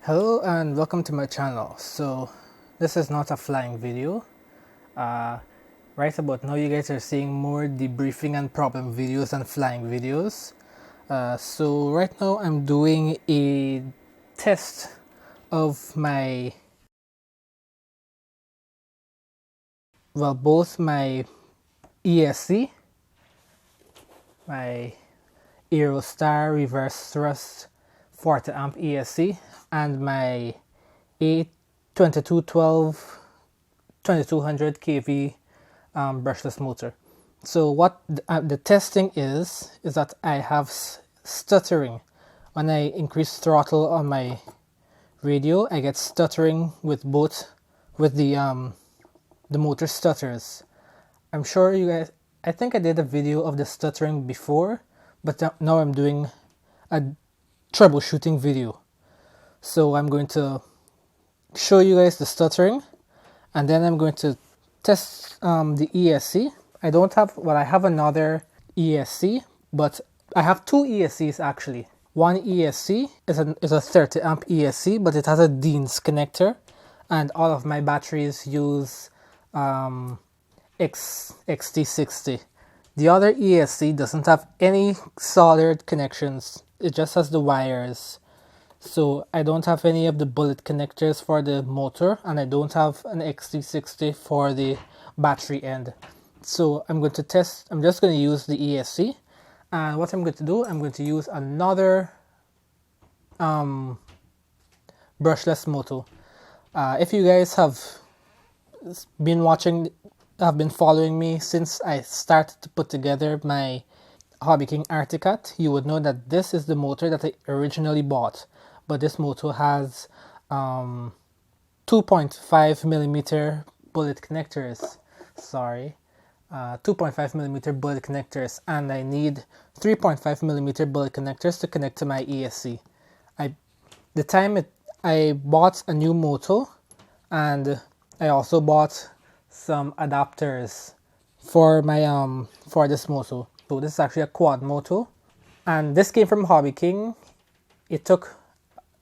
Hello and welcome to my channel. So this is not a flying video. Right about now you guys are seeing more debriefing and problem videos than flying videos. So right now I'm doing a test of both my ESC, my Aerostar reverse thrust 40 amp ESC, and my A2212 2200 kV brushless motor. So what the testing is that I have stuttering. When I increase throttle on my radio, I get stuttering with the motor stutters. I'm sure you guys, I think I did a video of the stuttering before, but now I'm doing a troubleshooting video. So I'm going to show you guys the stuttering, and then I'm going to test the ESC. I have another ESC, but I have two ESCs actually. One ESC is a 30 amp ESC, but it has a Dean's connector, and all of my batteries use XT60. The other ESC doesn't have any soldered connections, it just has the wires. So I don't have any of the bullet connectors for the motor, and I don't have an XT60 for the battery end. So I'm just going to use the ESC, and what I'm going to do, I'm going to use another brushless motor. If you guys have been following me since I started to put together my Hobby King Articat, you would know that this is the motor that I originally bought. But this motor has 2.5 millimeter bullet connectors. 2.5 millimeter bullet connectors, and I need 3.5 millimeter bullet connectors to connect to my ESC. I bought a new motor, and I also bought some adapters for my for this motor. So this is actually a quad motor, and this came from Hobby King. It took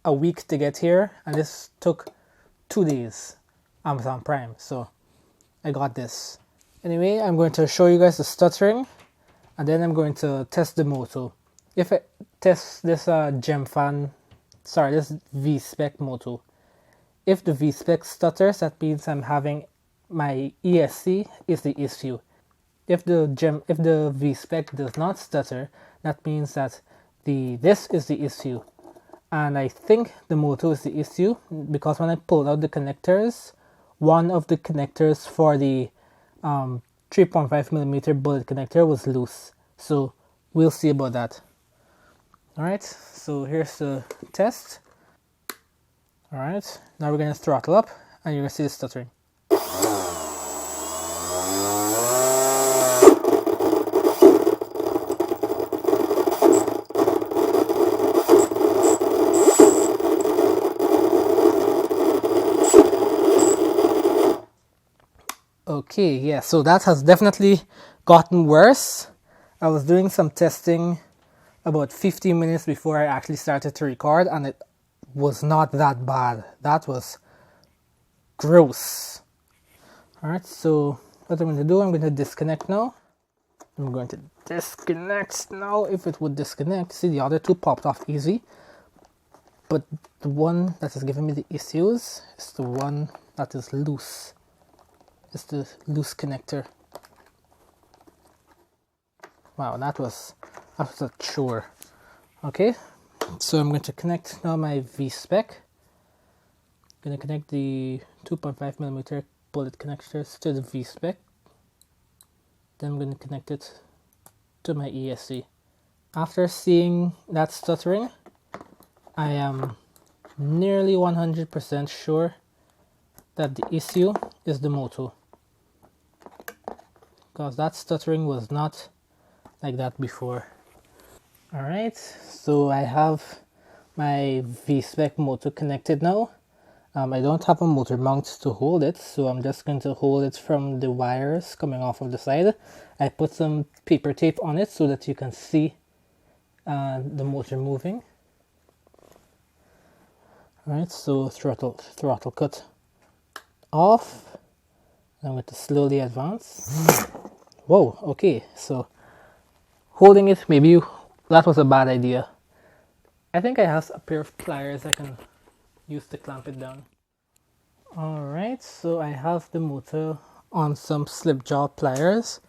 a week to get here, and this took 2 days, Amazon Prime, so I got this. Anyway, I'm going to show you guys the stuttering, and then I'm going to test the motor. If I test this this V-Spec motor, if the V-Spec stutters, that means I'm having my ESC is the issue. If the V-Spec does not stutter, that means that this is the issue. And I think the motor is the issue, because when I pulled out the connectors, one of the connectors for the 3.5 millimeter bullet connector was loose. So we'll see about that. Alright, so here's the test. Alright, now we're going to throttle up, and you're going to see the stuttering. Okay, yeah, so that has definitely gotten worse. I was doing some testing about 15 minutes before I actually started to record, and it was not that bad. That was gross. Alright, so what I'm going to do, I'm going to disconnect now. I'm going to disconnect now. If it would disconnect, see, the other two popped off easy. But the one that is giving me the issues is the one that is loose. It's the loose connector. Wow, that was a chore. Okay, so I'm going to connect now my V-Spec. I'm going to connect the 2.5 millimeter bullet connectors to the V-Spec. Then I'm going to connect it to my ESC. After seeing that stuttering, I am nearly 100% sure that the issue is the motor, because that stuttering was not like that before. Alright, so I have my V-Spec motor connected now. I don't have a motor mount to hold it, so I'm just going to hold it from the wires coming off of the side. I put some paper tape on it so that you can see the motor moving. Alright, so throttle cut off. I'm going to slowly advance. Whoa, okay, so holding it, maybe that was a bad idea. I think I have a pair of pliers I can use to clamp it down. Alright, so I have the motor on some slip jaw pliers.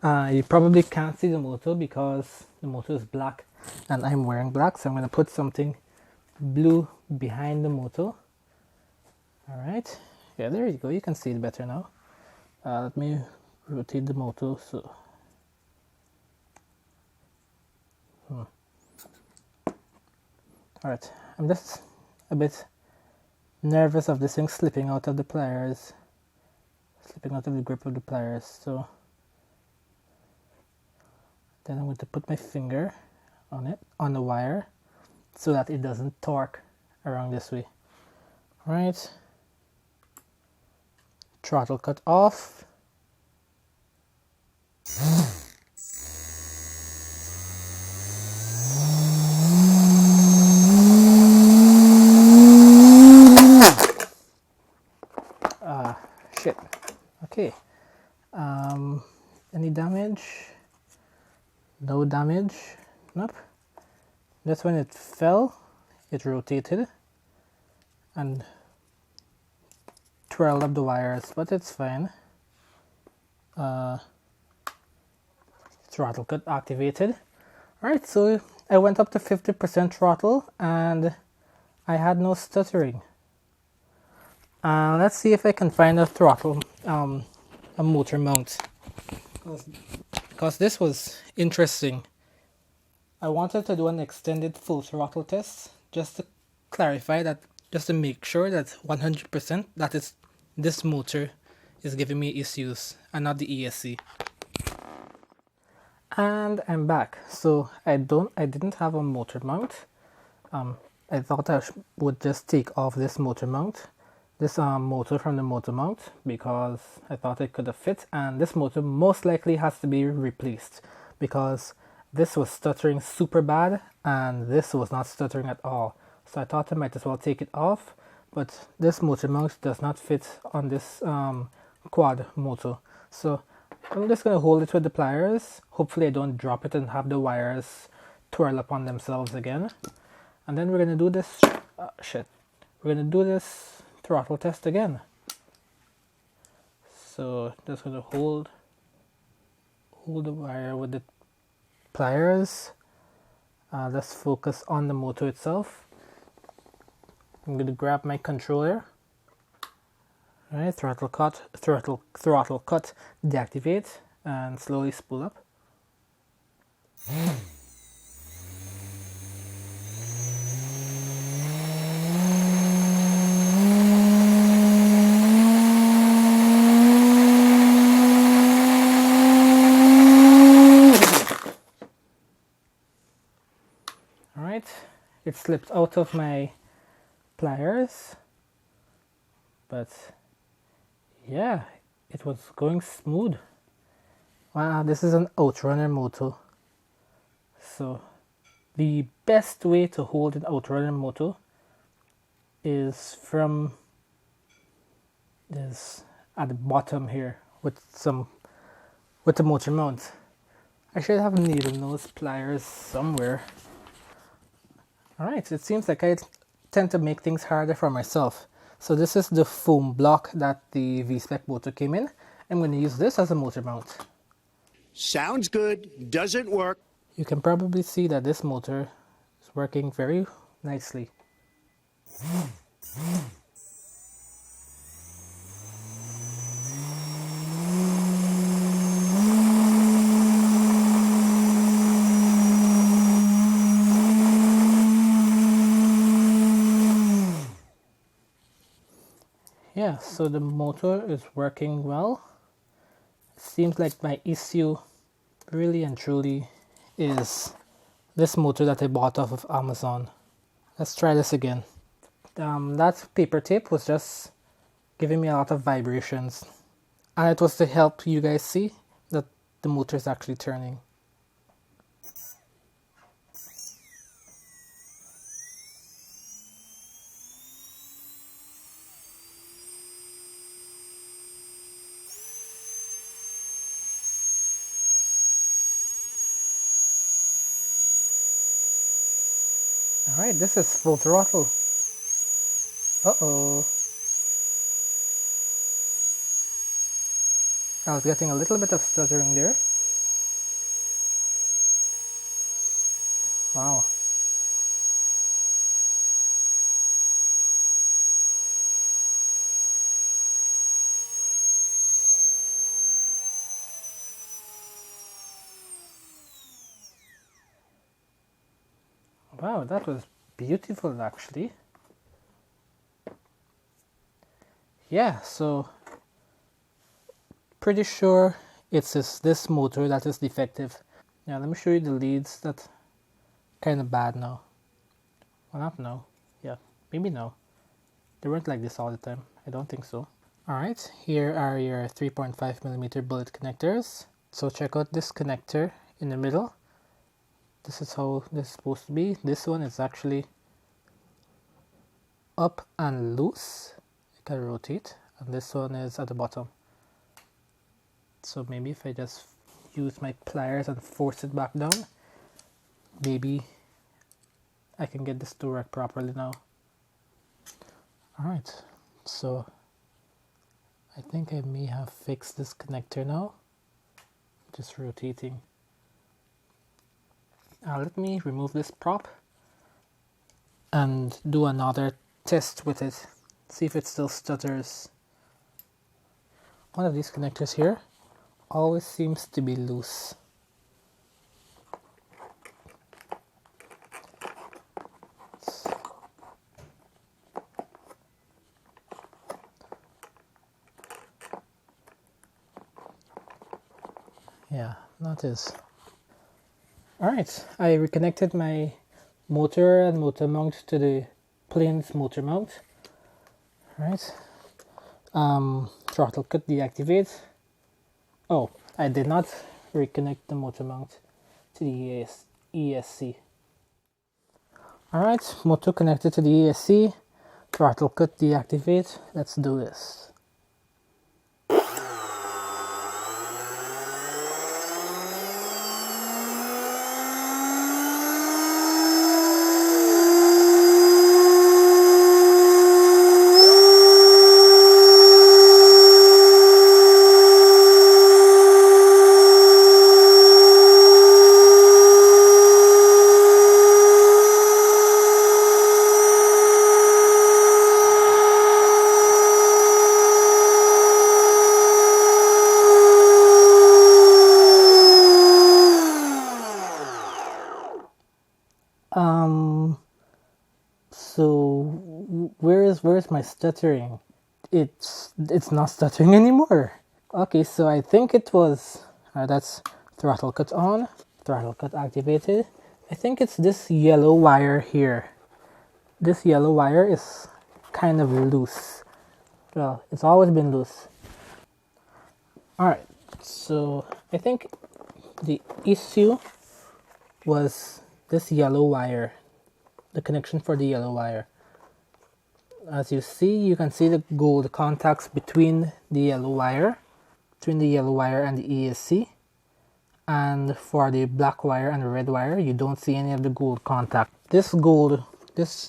You probably can't see the motor because the motor is black and I'm wearing black, so I'm going to put something blue behind the motor. Alright, yeah, there you go, you can see it better now. Let me rotate the motor so. Alright, I'm just a bit nervous of this thing slipping out of the pliers, slipping out of the grip of the pliers, so then I'm going to put my finger on it, on the wire, so that it doesn't torque around this way. Right, throttle cut off. Shit. Okay. Any damage? No damage. Nope. That's when it fell. It rotated and twirled up the wires, but it's fine. Throttle cut activated. Alright, so I went up to 50% throttle and I had no stuttering. Let's see if I can find a throttle, a motor mount, because this was interesting. I wanted to do an extended full throttle test just to clarify that, just to make sure that 100% that is this motor is giving me issues and not the ESC. And I'm back. So I didn't have a motor mount. I thought I would just take off this motor mount, this motor from the motor mount, because I thought it could have fit, and this motor most likely has to be replaced because this was stuttering super bad and this was not stuttering at all. So I thought I might as well take it off, but this motor mount does not fit on this quad motor. So I'm just going to hold it with the pliers. Hopefully I don't drop it and have the wires twirl up on themselves again. And then we're going to do this, we're going to do this throttle test again. So just going to hold the wire with the pliers. Let's focus on the motor itself. I'm going to grab my controller. Alright, throttle cut, deactivate, and slowly spool up. Alright, it slipped out of my pliers, but yeah, it was going smooth. Wow, this is an outrunner motor. So the best way to hold an outrunner motor is from this at the bottom here with the motor mount. I should have needle nose pliers somewhere. Alright, it seems like I tend to make things harder for myself. So this is the foam block that the V-Spec motor came in. I'm going to use this as a motor mount. Sounds good. Doesn't work. You can probably see that this motor is working very nicely. Yeah, so the motor is working well. It seems like my issue really and truly is this motor that I bought off of Amazon. Let's try this again. That paper tape was just giving me a lot of vibrations, and it was to help you guys see that the motor is actually turning. Alright, this is full throttle. Uh-oh. I was getting a little bit of stuttering there. Wow. Wow, that was beautiful actually. Yeah, so pretty sure it's this motor that is defective. Now let me show you the leads that kind of bad now. Well, not now. Yeah, maybe no. They weren't like this all the time. I don't think so. Alright, here are your 3.5mm bullet connectors. So check out this connector in the middle. This is how this is supposed to be. This one is actually up and loose. I can rotate. And this one is at the bottom. So maybe if I just use my pliers and force it back down, maybe I can get this to work properly now. Alright, so I think I may have fixed this connector now. Just rotating. Let me remove this prop and do another test with it. See if it still stutters. One of these connectors here always seems to be loose. Yeah, that is. Alright, I reconnected my motor and motor mount to the plane's motor mount. Alright. Throttle cut deactivate. Oh, I did not reconnect the motor mount to the ESC. Alright, motor connected to the ESC. Throttle cut deactivate. Let's do this. So where's my stuttering? It's not stuttering anymore. Okay, so I think it was that's throttle cut on, throttle cut activated. I think it's this yellow wire here. This yellow wire is kind of loose. Well, it's always been loose. Alright, so I think the issue was this yellow wire, the connection for the yellow wire. As you see, you can see the gold contacts between the yellow wire and the ESC. And for the black wire and the red wire, you don't see any of the gold contact. This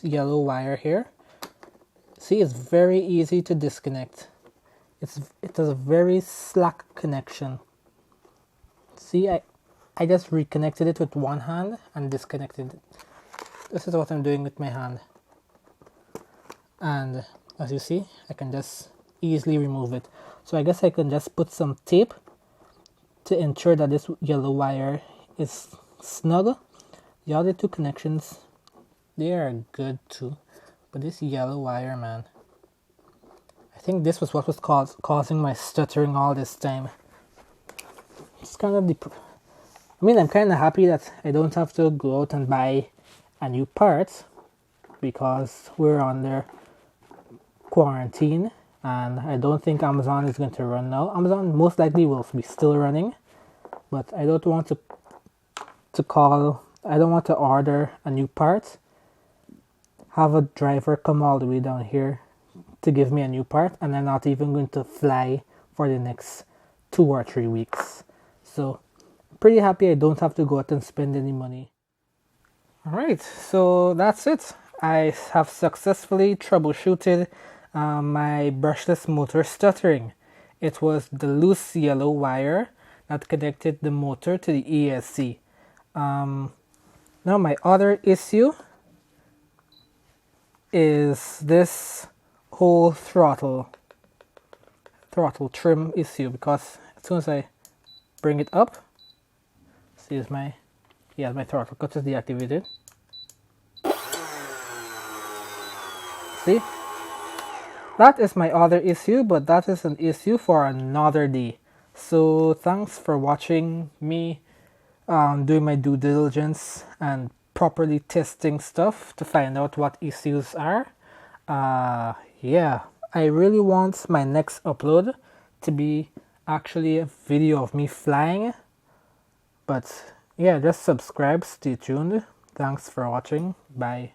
yellow wire here, see, it's very easy to disconnect. It has a very slack connection. See, I just reconnected it with one hand and disconnected it. This is what I'm doing with my hand. And as you see, I can just easily remove it. So I guess I can just put some tape to ensure that this yellow wire is snug. The other two connections, they are good too. But this yellow wire, man, I think this was what was causing my stuttering all this time. It's kind of I'm kind of happy that I don't have to go out and buy a new part because we're under quarantine and I don't think Amazon is going to run now. Amazon most likely will be still running, but I don't want I don't want to order a new part, have a driver come all the way down here to give me a new part, and I'm not even going to fly for the next 2 or 3 weeks. So pretty happy I don't have to go out and spend any money. Alright, so that's it. I have successfully troubleshooted my brushless motor stuttering. It was the loose yellow wire that connected the motor to the ESC. Now my other issue is this whole throttle trim issue, because as soon as I bring it up, see, is my throttle cut is deactivated. See, that is my other issue, but that is an issue for another day. So thanks for watching me doing my due diligence and properly testing stuff to find out what issues are. Yeah, I really want my next upload to be actually a video of me flying. But yeah, just subscribe, stay tuned. Thanks for watching. Bye.